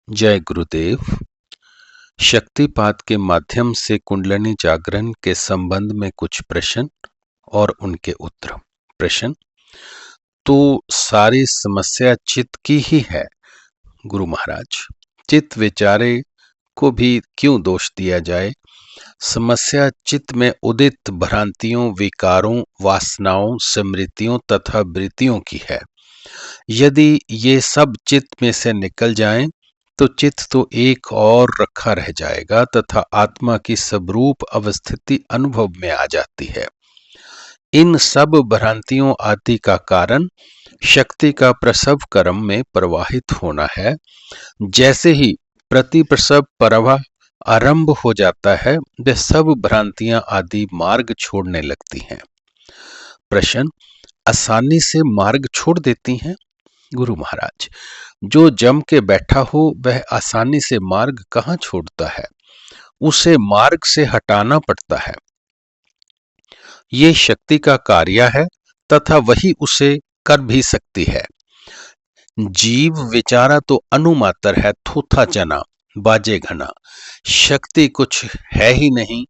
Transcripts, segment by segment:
जय गुरुदेव। शक्तिपात के माध्यम से कुंडलिनी जागरण के संबंध में कुछ प्रश्न और उनके उत्तर। प्रश्न: तो सारी समस्या चित्त की ही है गुरु महाराज। चित्त विचारे को भी क्यों दोष दिया जाए? समस्या चित्त में उदित भ्रांतियों, विकारों, वासनाओं, स्मृतियों तथा वृत्तियों की है। यदि ये सब चित्त में से निकल जाएं तो चित्त तो एक और रखा रह जाएगा तथा आत्मा की स्वरूप अवस्थिति अनुभव में आ जाती है। इन सब भ्रांतियों आदि का कारण शक्ति का प्रसव क्रम में प्रवाहित होना है। जैसे ही प्रतिप्रसव प्रवाह आरंभ हो जाता है, वे सब भ्रांतियां आदि मार्ग छोड़ने लगती हैं। प्रश्न: आसानी से मार्ग छोड़ देती हैं गुरु महाराज? जो जम के बैठा हो वह आसानी से मार्ग कहाँ छोड़ता है? उसे मार्ग से हटाना पड़ता है। ये शक्ति का कार्य है तथा वही उसे कर भी सकती है। जीव विचारा तो अनुमातर है, थोथा चना बाजे घना। शक्ति कुछ है ही नहीं,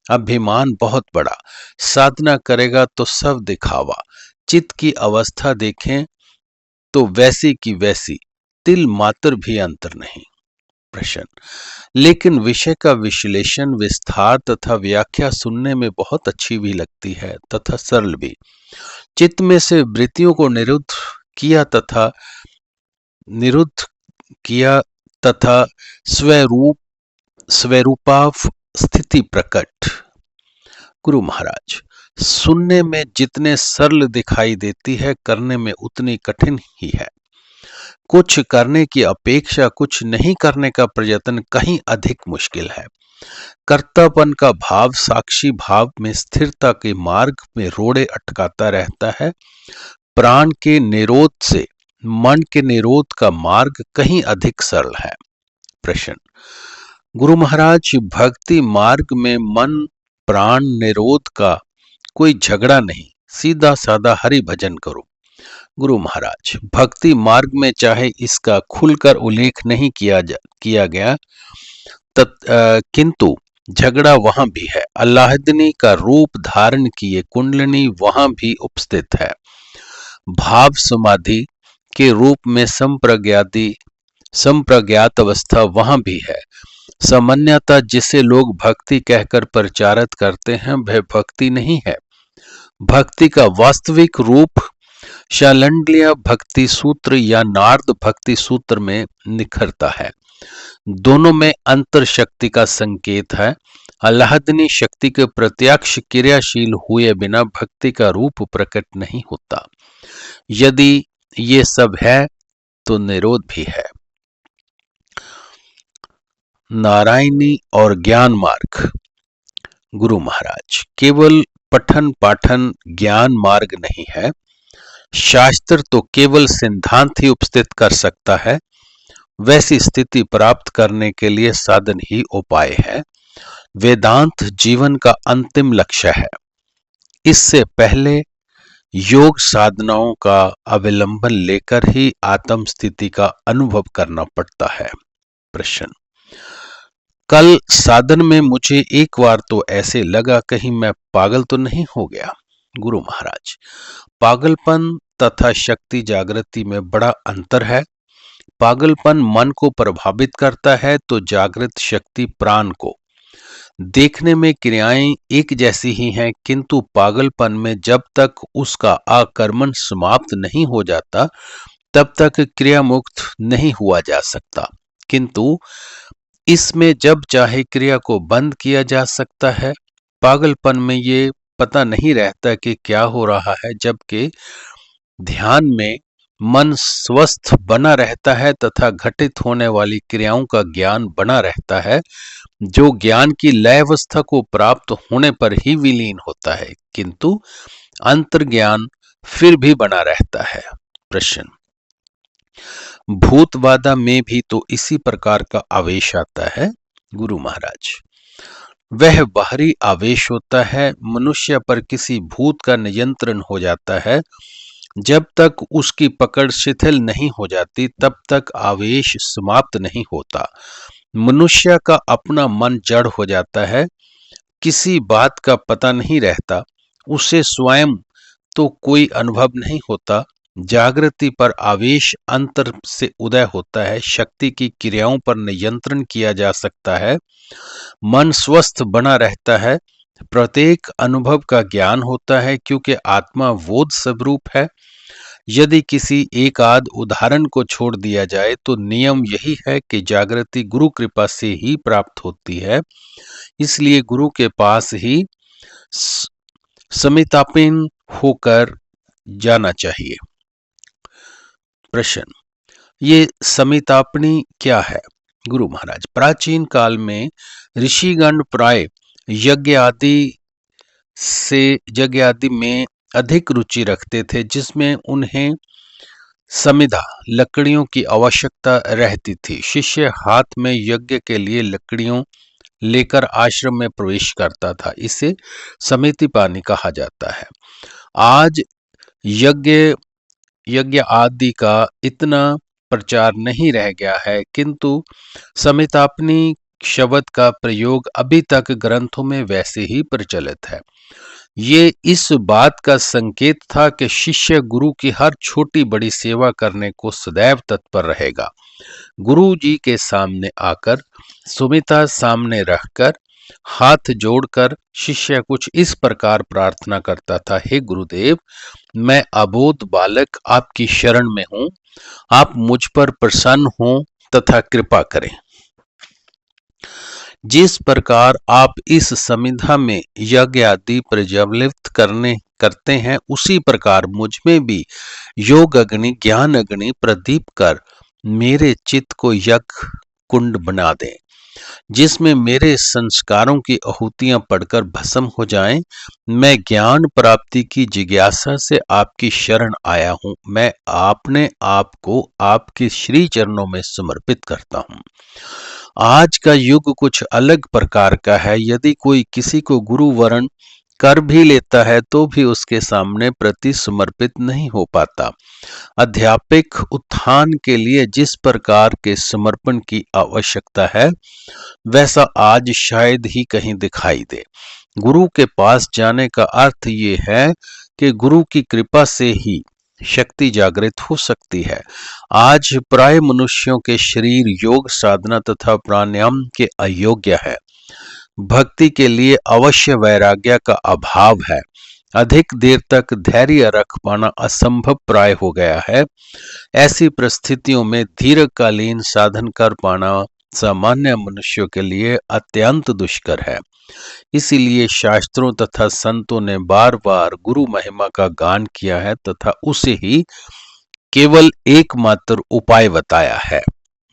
अभिमान बहुत बड़ा। साधना करेगा तो सब दिखावा। चित्त की अवस्था देखें तो वैसी की वैसी, तिल मात्र भी अंतर नहीं। प्रश्न: लेकिन विषय का विश्लेषण, विस्तार तथा व्याख्या सुनने में बहुत अच्छी भी लगती है तथा सरल भी। चित्त में से वृत्तियों को निरुद्ध किया तथा स्वरूपाव स्थिति प्रकट। गुरु महाराज, सुनने में जितने सरल दिखाई देती है, करने में उतनी कठिन ही है। कुछ करने की अपेक्षा कुछ नहीं करने का प्रयत्न कहीं अधिक मुश्किल है। कर्तापन का भाव साक्षी भाव में स्थिरता के मार्ग में रोड़े अटकाता रहता है। प्राण के निरोध से मन के निरोध का मार्ग कहीं अधिक सरल है। प्रश्न: गुरु महाराज, भक्ति मार्ग में मन प्राण निरोध का कोई झगड़ा नहीं, सीधा साधा हरि भजन करो। गुरु महाराज, भक्ति मार्ग में चाहे इसका खुलकर उल्लेख नहीं किया गया, किंतु झगड़ा वहां भी है। अल्लाहदनी का रूप धारण किए कुंडलिनी वहां भी उपस्थित है। भाव समाधि के रूप में संप्रज्ञात अवस्था वहां भी है। सामान्यतः जिसे लोग भक्ति कहकर प्रचारित करते हैं वह भक्ति नहीं है। भक्ति का वास्तविक रूप शालंडलिया भक्ति सूत्र या नारद भक्ति सूत्र में निखरता है। दोनों में अंतर शक्ति का संकेत है। अल्लाहदनी शक्ति के प्रत्यक्ष क्रियाशील हुए बिना भक्ति का रूप प्रकट नहीं होता। यदि ये सब है तो निरोध भी है। नारायणी और ज्ञान मार्ग। गुरु महाराज, केवल पठन पाठन ज्ञान मार्ग नहीं है। शास्त्र तो केवल सिद्धांत ही उपस्थित कर सकता है। वैसी स्थिति प्राप्त करने के लिए साधन ही उपाय है। वेदांत जीवन का अंतिम लक्ष्य है। इससे पहले योग साधनाओं का अवलंबन लेकर ही आत्म स्थिति का अनुभव करना पड़ता है। प्रश्न: कल साधन में मुझे एक बार तो ऐसे लगा कहीं मैं पागल तो नहीं हो गया। गुरु महाराज, पागलपन तथा शक्ति जागृति में बड़ा अंतर है। पागलपन मन को प्रभावित करता है तो जागृत शक्ति प्राण को। देखने में क्रियाएं एक जैसी ही हैं, किंतु पागलपन में जब तक उसका आक्रमण समाप्त नहीं हो जाता तब तक क्रिया मुक्त नहीं हुआ जा सकता। किंतु इसमें जब चाहे क्रिया को बंद किया जा सकता है। पागलपन में ये पता नहीं रहता कि क्या हो रहा है, जबकि ध्यान में मन स्वस्थ बना रहता है तथा घटित होने वाली क्रियाओं का ज्ञान बना रहता है, जो ज्ञान की लय अवस्था को प्राप्त होने पर ही विलीन होता है, किंतु अंतर्ज्ञान फिर भी बना रहता है। प्रश्न: भूत बाधा में भी तो इसी प्रकार का आवेश आता है। गुरु महाराज, वह बाहरी आवेश होता है। मनुष्य पर किसी भूत का नियंत्रण हो जाता है जब तक उसकी पकड़ शिथिल नहीं हो जाती तब तक आवेश समाप्त नहीं होता। मनुष्य का अपना मन जड़ हो जाता है, किसी बात का पता नहीं रहता, उसे स्वयं तो कोई अनुभव नहीं होता। जागृति पर आवेश अंतर से उदय होता है, शक्ति की क्रियाओं पर नियंत्रण किया जा सकता है, मन स्वस्थ बना रहता है, प्रत्येक अनुभव का ज्ञान होता है क्योंकि आत्मा बोध स्वरूप है। यदि किसी एक आध उदाहरण को छोड़ दिया जाए तो नियम यही है कि जागृति गुरु कृपा से ही प्राप्त होती है, इसलिए गुरु के पास ही समितापीन होकर जाना चाहिए। प्रश्न, ये समितापनी क्या है? गुरु महाराज, प्राचीन काल में ऋषिगण प्राय यज्ञ आदि में अधिक रुचि रखते थे, जिसमें उन्हें समिधा लकड़ियों की आवश्यकता रहती थी। शिष्य हाथ में यज्ञ के लिए लकड़ियों लेकर आश्रम में प्रवेश करता था, इसे समिति पानी कहा जाता है। आज यज्ञ आदि का इतना प्रचार नहीं रह गया है, किंतु समितापनी शब्द का प्रयोग अभी तक ग्रंथों में वैसे ही प्रचलित है। ये इस बात का संकेत था कि शिष्य गुरु की हर छोटी बड़ी सेवा करने को सदैव तत्पर रहेगा। गुरु जी के सामने आकर, सुमिता सामने रखकर, हाथ जोड़कर शिष्य कुछ इस प्रकार प्रार्थना करता था, हे गुरुदेव, मैं अबोध बालक आपकी शरण में हूं, आप मुझ पर प्रसन्न हो तथा कृपा करें। जिस प्रकार आप इस समिधा में यज्ञ आदि प्रज्वलित करते हैं, उसी प्रकार मुझ में भी योग अग्नि ज्ञान अग्नि प्रदीप कर मेरे चित्त को यज्ञ कुंड बना दें, जिसमें मेरे संस्कारों की आहुतियां पड़कर भस्म हो जाएं। मैं ज्ञान प्राप्ति की जिज्ञासा से आपकी शरण आया हूं। मैं अपने आप को आपके श्री चरणों में समर्पित करता हूं। आज का युग कुछ अलग प्रकार का है। यदि कोई किसी को गुरु वरण कर भी लेता है तो भी उसके सामने प्रति समर्पित नहीं हो पाता। आध्यात्मिक उत्थान के लिए जिस प्रकार के समर्पण की आवश्यकता है, वैसा आज शायद ही कहीं दिखाई दे। गुरु के पास जाने का अर्थ ये है कि गुरु की कृपा से ही शक्ति जागृत हो सकती है। आज प्राय मनुष्यों के शरीर योग साधना तथा प्राणायाम के अयोग्य है। भक्ति के लिए अवश्य वैराग्य का अभाव है। अधिक देर तक धैर्य रख पाना असंभव प्राय हो गया है। ऐसी परिस्थितियों में दीर्घकालीन साधन कर पाना सामान्य मनुष्यों के लिए अत्यंत दुष्कर है। इसीलिए शास्त्रों तथा संतों ने बार बार गुरु महिमा का गान किया है तथा उसे ही केवल एकमात्र उपाय बताया है।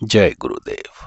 जय गुरुदेव।